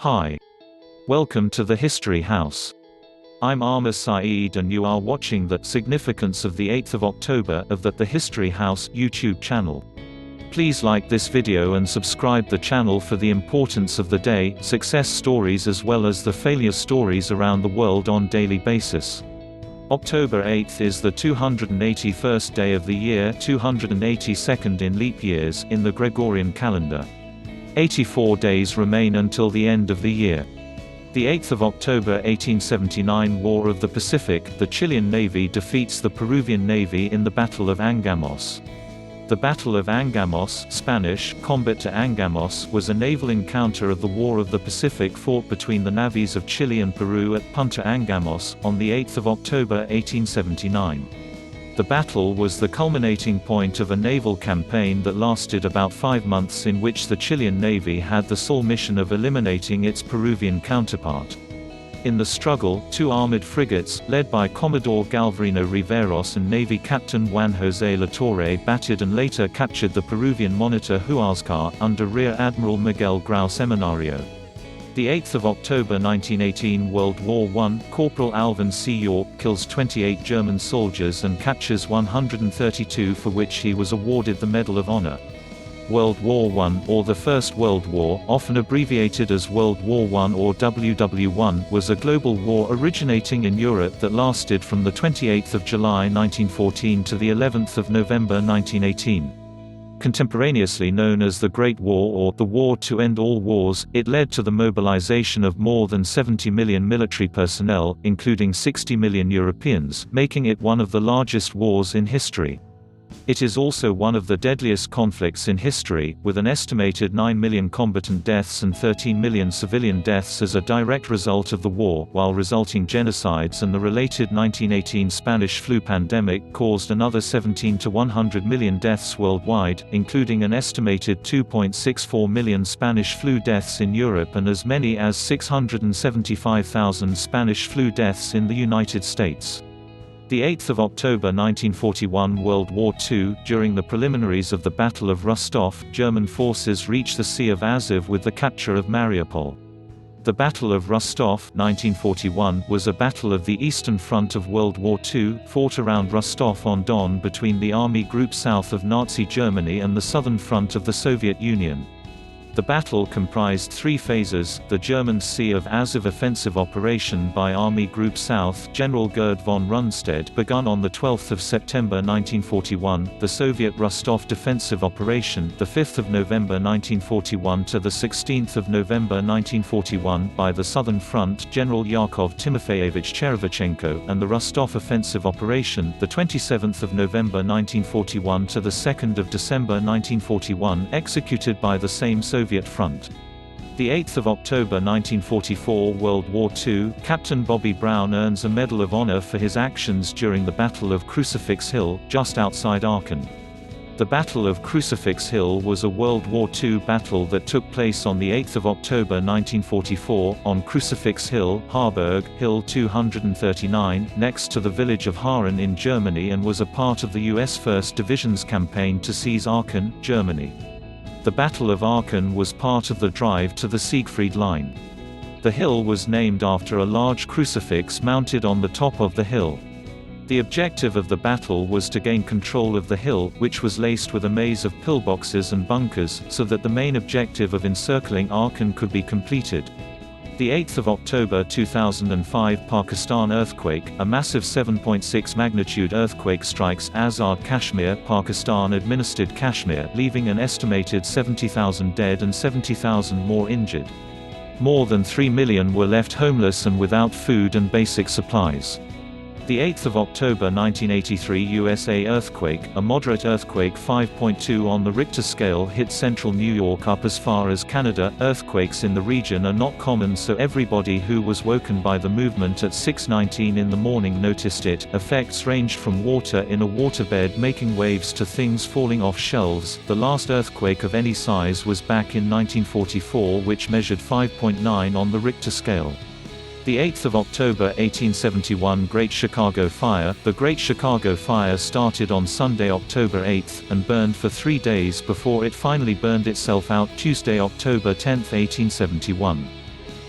Hi. Welcome to the History House. I'm Amr Saeed and you are watching the significance of the 8th of October of the History House YouTube channel. Please like this video and subscribe the channel for the importance of the day, success stories as well as the failure stories around the world on daily basis. October 8th is the 281st day of the year, 282nd in leap years in the Gregorian calendar. 84 days remain until the end of the year. The 8th of October 1879 War of the Pacific, the Chilean Navy defeats the Peruvian Navy in the Battle of Angamos. The Battle of Angamos, Spanish, Combat de Angamos, was a naval encounter of the War of the Pacific fought between the navies of Chile and Peru at Punta Angamos, on the 8th of October 1879. The battle was the culminating point of a naval campaign that lasted about 5 months in which the Chilean Navy had the sole mission of eliminating its Peruvian counterpart. In the struggle, 2 armored frigates, led by Commodore Galvarino Riveros and Navy Captain Juan José Latorre, battered and later captured the Peruvian monitor Huáscar, under Rear Admiral Miguel Grau Seminario. The 8th of October 1918 World War I, Corporal Alvin C. York kills 28 German soldiers and captures 132 for which he was awarded the Medal of Honor. World War I, or the First World War, often abbreviated as World War I or WW1, was a global war originating in Europe that lasted from the 28th of July 1914 to the 11th of November 1918. Contemporaneously known as the Great War or the War to End All Wars, it led to the mobilization of more than 70 million military personnel, including 60 million Europeans, making it one of the largest wars in history. It is also one of the deadliest conflicts in history, with an estimated 9 million combatant deaths and 13 million civilian deaths as a direct result of the war, while resulting genocides and the related 1918 Spanish flu pandemic caused another 17 to 100 million deaths worldwide, including an estimated 2.64 million Spanish flu deaths in Europe and as many as 675,000 Spanish flu deaths in the United States. The 8th of October 1941 World War II, during the preliminaries of the Battle of Rostov, German forces reached the Sea of Azov with the capture of Mariupol. The Battle of Rostov 1941 was a battle of the Eastern Front of World War II, fought around Rostov-on-Don between the Army Group South of Nazi Germany and the Southern Front of the Soviet Union. The battle comprised 3 phases: the German Sea of Azov offensive operation by Army Group South General Gerd von Rundstedt begun on 12 September 1941, the Soviet Rostov defensive operation the 5th of November 1941 to the 16th of November 1941 by the Southern Front General Yakov Timofeyevich Cherevchenko, and the Rostov offensive operation the 27th of November 1941 to the 2nd of December 1941, executed by the same Soviet Front. The 8th of October 1944 World War II, Captain Bobby Brown earns a Medal of Honor for his actions during the Battle of Crucifix Hill, just outside Aachen. The Battle of Crucifix Hill was a World War II battle that took place on the 8th of October 1944, on Crucifix Hill, Harburg, Hill 239, next to the village of Haaren in Germany, and was a part of the U.S. 1st Division's campaign to seize Aachen, Germany. The Battle of Aachen was part of the drive to the Siegfried Line. The hill was named after a large crucifix mounted on the top of the hill. The objective of the battle was to gain control of the hill, which was laced with a maze of pillboxes and bunkers, so that the main objective of encircling Aachen could be completed. The 8th of October 2005 Pakistan earthquake, a massive 7.6 magnitude earthquake strikes Azad Kashmir, Pakistan-administered Kashmir, leaving an estimated 70,000 dead and 70,000 more injured. More than 3 million were left homeless and without food and basic supplies. The 8th of October 1983 USA earthquake, a moderate earthquake 5.2 on the Richter scale hit central New York up as far as Canada. Earthquakes in the region are not common, so everybody who was woken by the movement at 6:19 in the morning noticed it. Effects ranged from water in a waterbed making waves to things falling off shelves. The last earthquake of any size was back in 1944, which measured 5.9 on the Richter scale. The 8th of October 1871 Great Chicago Fire. The Great Chicago Fire started on Sunday, October 8, and burned for 3 days before it finally burned itself out Tuesday, October 10, 1871.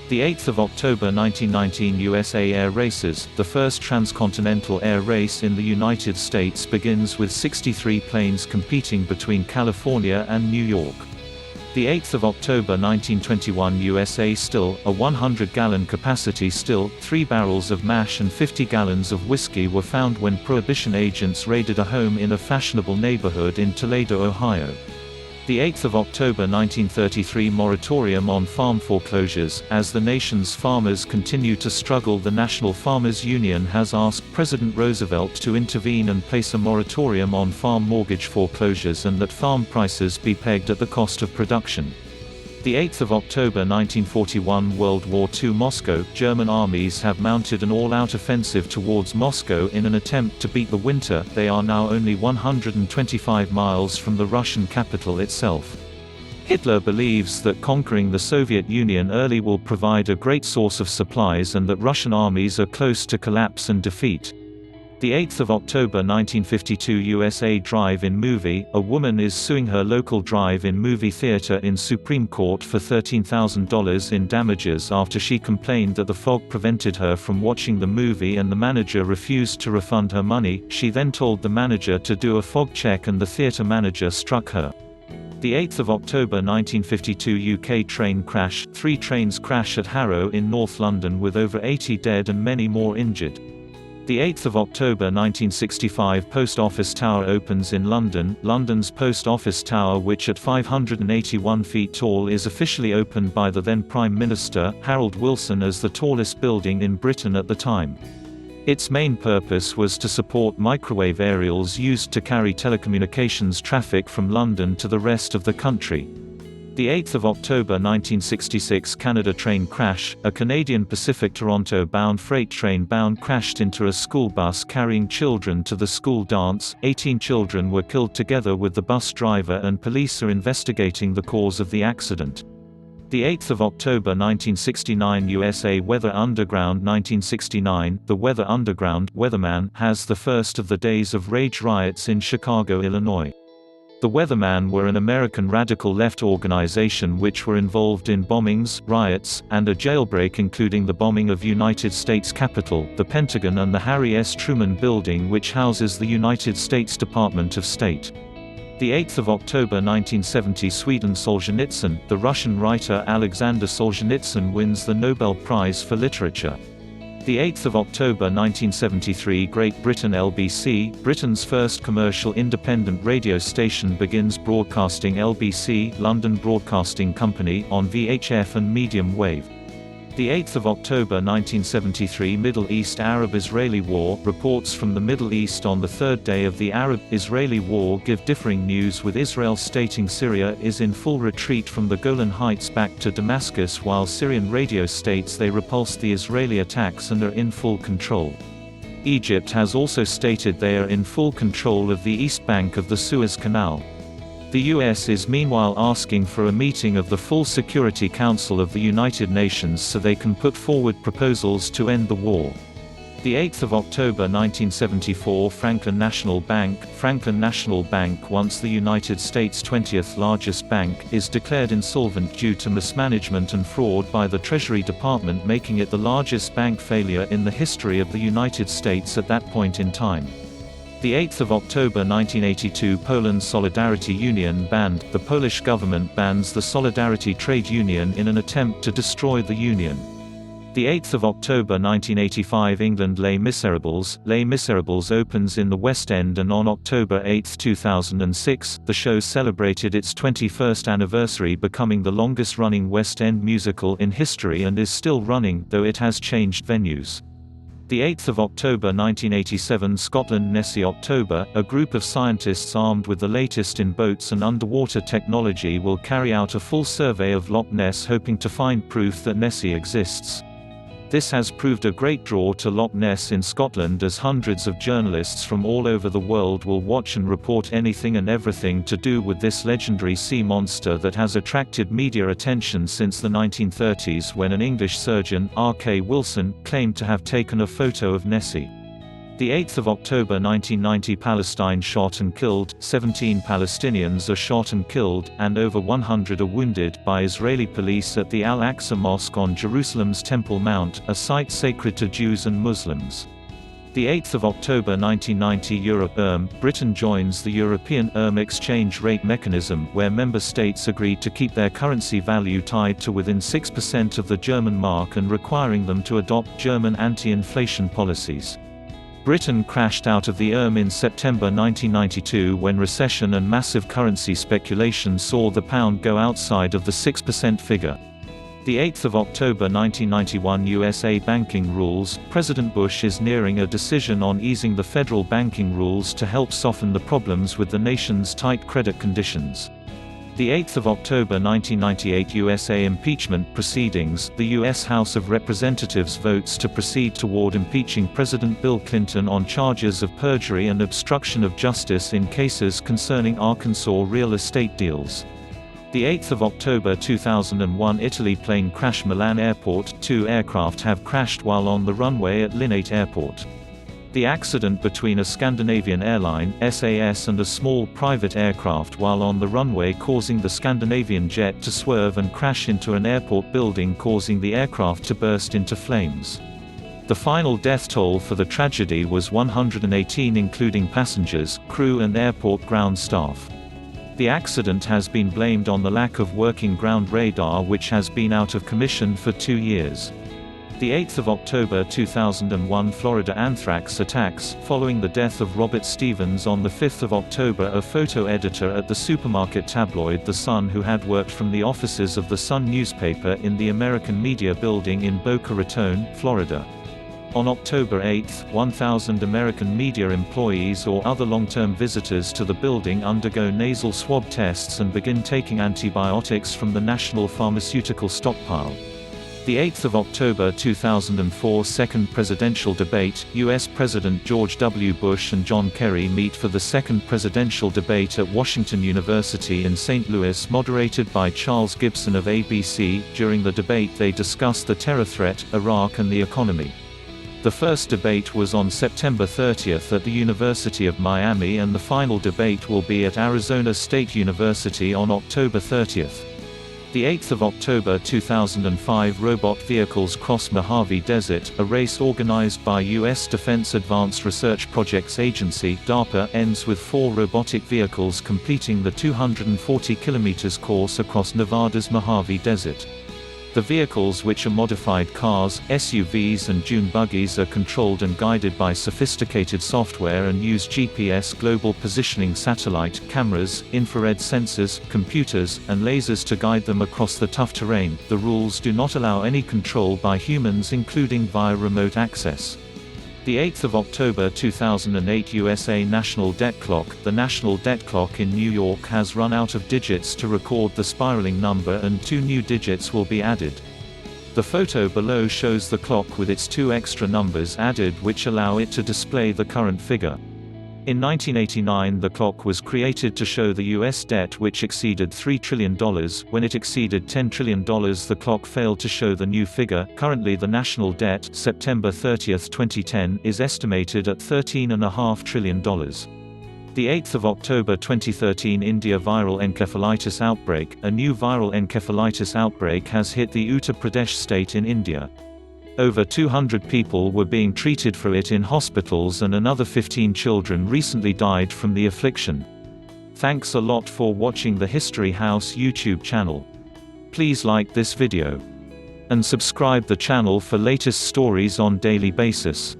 The 8th of October 1919 USA Air Races, the first transcontinental air race in the United States, begins with 63 planes competing between California and New York. The 8th of October 1921 USA Still, a 100-gallon capacity still, 3 barrels of mash and 50 gallons of whiskey were found when Prohibition agents raided a home in a fashionable neighborhood in Toledo, Ohio. The 8th of October 1933 moratorium on farm foreclosures. As the nation's farmers continue to struggle, the National Farmers Union has asked President Roosevelt to intervene and place a moratorium on farm mortgage foreclosures and that farm prices be pegged at the cost of production. The 8th of October 1941 World War II Moscow, German armies have mounted an all-out offensive towards Moscow in an attempt to beat the winter. They are now only 125 miles from the Russian capital itself. Hitler believes that conquering the Soviet Union early will provide a great source of supplies and that Russian armies are close to collapse and defeat. The 8th of October 1952 USA Drive-In movie, a woman is suing her local drive-in movie theater in Supreme Court for $13,000 in damages after she complained that the fog prevented her from watching the movie and the manager refused to refund her money. She then told the manager to do a fog check and the theater manager struck her. The 8th of October 1952 UK train crash, 3 trains crash at Harrow in North London with over 80 dead and many more injured. The 8th of October 1965 Post Office Tower opens in London. London's Post Office Tower, which at 581 feet tall is officially opened by the then Prime Minister, Harold Wilson, as the tallest building in Britain at the time. Its main purpose was to support microwave aerials used to carry telecommunications traffic from London to the rest of the country. The 8th of October 1966 Canada train crash, a Canadian Pacific Toronto-bound freight train crashed into a school bus carrying children to the school dance. 18 children were killed together with the bus driver and police are investigating the cause of the accident. The 8th of October 1969 USA Weather Underground 1969, the Weather Underground Weatherman has the first of the days of rage riots in Chicago, Illinois. The Weathermen were an American radical left organization which were involved in bombings, riots, and a jailbreak, including the bombing of United States Capitol, the Pentagon and the Harry S. Truman Building, which houses the United States Department of State. The 8th of October 1970 Sweden Solzhenitsyn, the Russian writer Alexander Solzhenitsyn wins the Nobel Prize for Literature. The 8th of October 1973 Great Britain LBC, Britain's first commercial independent radio station, begins broadcasting. LBC, London Broadcasting Company, on VHF and medium wave. The 8th of October 1973 Middle East Arab-Israeli War, reports from the Middle East on the third day of the Arab-Israeli War give differing news, with Israel stating Syria is in full retreat from the Golan Heights back to Damascus, while Syrian radio states they repulsed the Israeli attacks and are in full control. Egypt has also stated they are in full control of the east bank of the Suez Canal. The US is meanwhile asking for a meeting of the full Security Council of the United Nations so they can put forward proposals to end the war. The 8th of October 1974 Franklin National Bank, once the United States' 20th largest bank, is declared insolvent due to mismanagement and fraud by the Treasury Department, making it the largest bank failure in the history of the United States at that point in time. The 8th of October 1982 Poland's Solidarity Union banned. The Polish government bans the Solidarity trade union in an attempt to destroy the union. The 8th of October 1985 England Les Miserables. Les Miserables opens in the West End, and on October 8, 2006, the show celebrated its 21st anniversary, becoming the longest-running West End musical in history and is still running, though it has changed venues. The 8th of October 1987 Scotland Nessie October, a group of scientists armed with the latest in boats and underwater technology will carry out a full survey of Loch Ness, hoping to find proof that Nessie exists. This has proved a great draw to Loch Ness in Scotland, as hundreds of journalists from all over the world will watch and report anything and everything to do with this legendary sea monster that has attracted media attention since the 1930s, when an English surgeon, R.K. Wilson, claimed to have taken a photo of Nessie. The 8th of October 1990, Palestine shot and killed, 17 Palestinians are shot and killed, and over 100 are wounded by Israeli police at the Al-Aqsa Mosque on Jerusalem's Temple Mount, a site sacred to Jews and Muslims. The 8th of October 1990, Euro Britain joins the European exchange rate mechanism, where member states agreed to keep their currency value tied to within 6% of the German mark and requiring them to adopt German anti-inflation policies. Britain crashed out of the in September 1992 when recession and massive currency speculation saw the pound go outside of the 6% figure. The 8th of October 1991, USA banking rules. President Bush is nearing a decision on easing the federal banking rules to help soften the problems with the nation's tight credit conditions. The 8th of October 1998, USA impeachment proceedings. The U.S. House of Representatives votes to proceed toward impeaching President Bill Clinton on charges of perjury and obstruction of justice in cases concerning Arkansas real estate deals. The 8th of October 2001, Italy plane crash. Milan Airport. 2 aircraft have crashed while on the runway at Linate Airport. The accident between a Scandinavian airline (SAS) and a small private aircraft while on the runway, causing the Scandinavian jet to swerve and crash into an airport building, causing the aircraft to burst into flames. The final death toll for the tragedy was 118, including passengers, crew and airport ground staff. The accident has been blamed on the lack of working ground radar, which has been out of commission for 2 years. The 8th of October 2001, Florida anthrax attacks. Following the death of Robert Stevens on the 5th of October, a photo editor at the supermarket tabloid The Sun, who had worked from the offices of the Sun newspaper in the American Media Building in Boca Raton, Florida. On October 8, 1,000 American media employees or other long-term visitors to the building undergo nasal swab tests and begin taking antibiotics from the National Pharmaceutical Stockpile. The 8th of October 2004, second presidential debate. U.S. President George W. Bush and John Kerry meet for the second presidential debate at Washington University in St. Louis, moderated by Charles Gibson of ABC. During the debate they discuss the terror threat, Iraq and the economy. The first debate was on September 30 at the University of Miami, and the final debate will be at Arizona State University on October 30. The 8th of October 2005, robot vehicles cross Mojave Desert. A race organized by U.S. Defense Advanced Research Projects Agency (DARPA) ends with 4 robotic vehicles completing the 240 km course across Nevada's Mojave Desert. The vehicles, which are modified cars, SUVs and dune buggies, are controlled and guided by sophisticated software and use GPS global positioning satellite cameras, infrared sensors, computers, and lasers to guide them across the tough terrain. The rules do not allow any control by humans, including via remote access. The 8th of October 2008, USA National Debt Clock. The national debt clock in New York has run out of digits to record the spiraling number, and 2 new digits will be added. The photo below shows the clock with its 2 extra numbers added, which allow it to display the current figure. In 1989, the clock was created to show the U.S. debt, which exceeded $3 trillion. When it exceeded $10 trillion, the clock failed to show the new figure. Currently, the national debt, September 30, 2010, is estimated at $13.5 trillion. The 8th of October 2013, India viral encephalitis outbreak. A new viral encephalitis outbreak has hit the Uttar Pradesh state in India. Over 200 people were being treated for it in hospitals, and another 15 children recently died from the affliction. Thanks a lot for watching the History House YouTube channel. Please like this video and subscribe the channel for latest stories on daily basis.